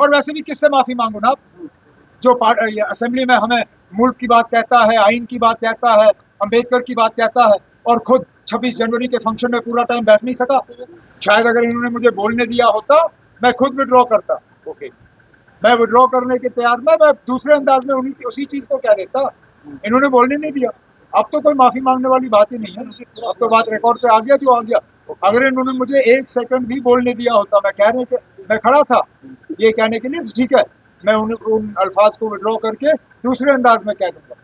और वैसे भी किससे माफी मांगू ना, जो असेंबली में हमें मुल्क की बात कहता है, आइन की बात कहता है, अंबेडकर की बात कहता है, और खुद 26 जनवरी के फंक्शन में पूरा टाइम बैठ नहीं सका। शायद अगर इन्होंने मुझे बोलने दिया होता मैं खुद विड्रॉ करता। ओके, मैं विड्रॉ करने के तैयार था, मैं दूसरे अंदाज में उसी चीज को कह देता। इन्होंने बोलने नहीं दिया। अब तो कोई माफी मांगने वाली बात ही नहीं है, अब तो बात रिकॉर्ड पे आ गया जो आ गया। अगर इन्होंने मुझे एक सेकंड भी बोलने दिया होता, मैं कह रहे कि मैं खड़ा था ये कहने के लिए, ठीक है, मैं उन अल्फाज को विड्रॉ करके दूसरे अंदाज में कह दूंगा।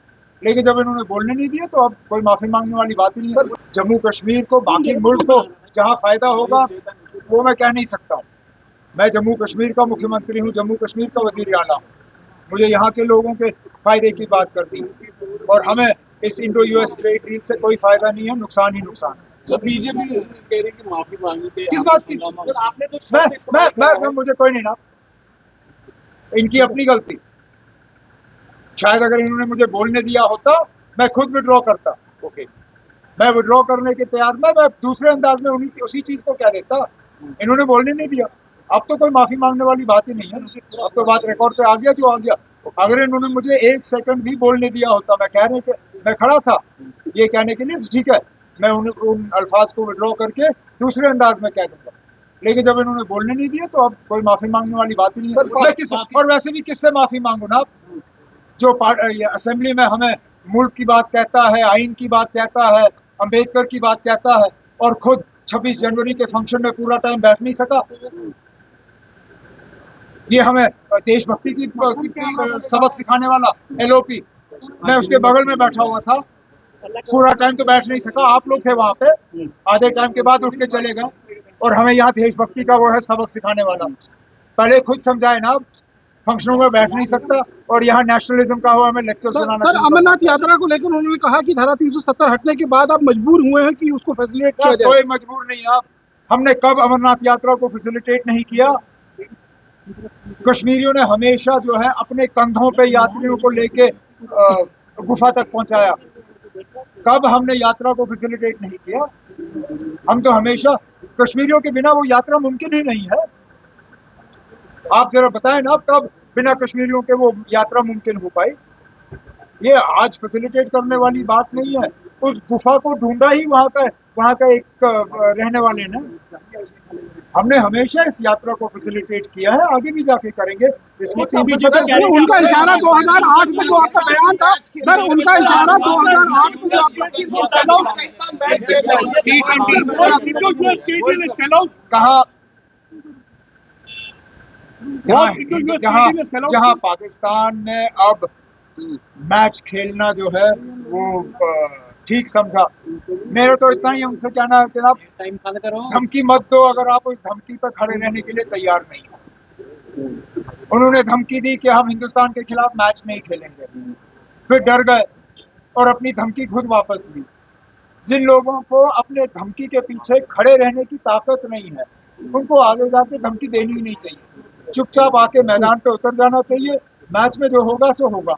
लेकिन जब इन्होंने बोलने नहीं दिया तो अब कोई माफी मांगने वाली बात ही नहीं है। जम्मू कश्मीर को, बाकी मुल्क को जहाँ फायदा होगा वो मैं कह नहीं सकता हूँ। मैं जम्मू कश्मीर का मुख्यमंत्री हूँ, जम्मू कश्मीर का वजीर आला हूँ। मुझे यहाँ के लोगों के फायदे की बात करनी है, और हमें इस इंडो यूएस ट्रेड डील से कोई फायदा नहीं है, नुकसान ही नुकसान है। सर बीजेपी कह रही कि माफी मांगी थी, किस बात की? आपने तो मुझे कोई नहीं ना, इनकी अपनी गलती। शायद अगर इन्होंने मुझे बोलने दिया होता मैं खुद विड्रॉ करता। ओके, मैं विड्रॉ करने के तैयार था, मैं दूसरे अंदाज में उसी चीज को कह देता। इन्होंने बोलने नहीं दिया। अब तो कोई माफी मांगने वाली बात ही नहीं है, अब तो बात रिकॉर्ड पे आ गया जो आ गया। अगर इन्होंने मुझे एक सेकंड भी बोलने दिया होता, मैं कह रहे कि मैं खड़ा था ये कहने के लिए, ठीक है, मैं उन अल्फाज को विड्रॉ करके दूसरे अंदाज में कह दूंगा। लेकिन जब इन्होंने बोलने नहीं दिया तो अब कोई माफी मांगने वाली बात ही नहीं है। और वैसे भी किससे माफी मांगू ना, जो असेंबली में हमें मुल्क की बात कहता है, आइन की बात कहता है, अंबेडकर की बात कहता है, और खुद 26 जनवरी के फंक्शन में पूरा टाइम बैठ नहीं सका। ये हमें देशभक्ति की सबक सिखाने वाला एलओपी, मैं उसके बगल में बैठा हुआ था, पूरा टाइम तो बैठ नहीं सका। आप लोग थे वहां पे, आधे टाइम के बाद उठ के चले गए, और हमें यहाँ देशभक्ति का वो है सबक सिखाने वाला। पहले खुद समझाए ना, फंक्शनों में बैठ नहीं सकता और यहाँ नेशनलिज्म का हो हमें लेक्चर सुनाना। सर अमरनाथ यात्रा को लेकर उन्होंने कहा कि धारा 370 हटने के बाद आप मजबूर हुए हैं कि उसको फैसिलिटेट किया जाए। कोई मजबूर नहीं आप, हमने कब अमरनाथ यात्रा को फैसिलिटेट नहीं किया? कश्मीरियों ने हमेशा जो है अपने कंधों पे यात्रियों को लेके गुफा तक पहुंचाया। कब हमने यात्रा को फैसिलिटेट नहीं किया? हम तो हमेशा, कश्मीरियों के बिना वो यात्रा मुमकिन ही नहीं है। आप जरा बताएं ना, कब बिना कश्मीरियों के वो यात्रा मुमकिन हो पाई? ये आज फैसिलिटेट करने वाली बात नहीं है। उस गुफा को ढूंढा ही वहां का एक रहने वाले ने। हमने हमेशा इस यात्रा को फैसिलिटेट किया है, आगे भी जाके करेंगे। इसमें उनका इशारा 2008 में जो आपका बयान था सर, उनका इशारा 2008 में जो आपका कहा, जहां पाकिस्तान ने अब मैच खेलना जो है वो ठीक समझा। मेरा तो इतना ही उनसे कहना है कि आप धमकी मत दो अगर आप उस धमकी पर खड़े रहने के लिए तैयार नहीं हो। उन्होंने धमकी दी कि हम हिंदुस्तान के खिलाफ मैच नहीं खेलेंगे, फिर डर गए और अपनी धमकी खुद वापस ली। जिन लोगों को अपने धमकी के पीछे खड़े रहने की ताकत नहीं है, उनको आगे जाके धमकी देनी ही नहीं चाहिए। चुपचाप आके मैदान पे उतर जाना चाहिए। मैच में जो होगा सो होगा।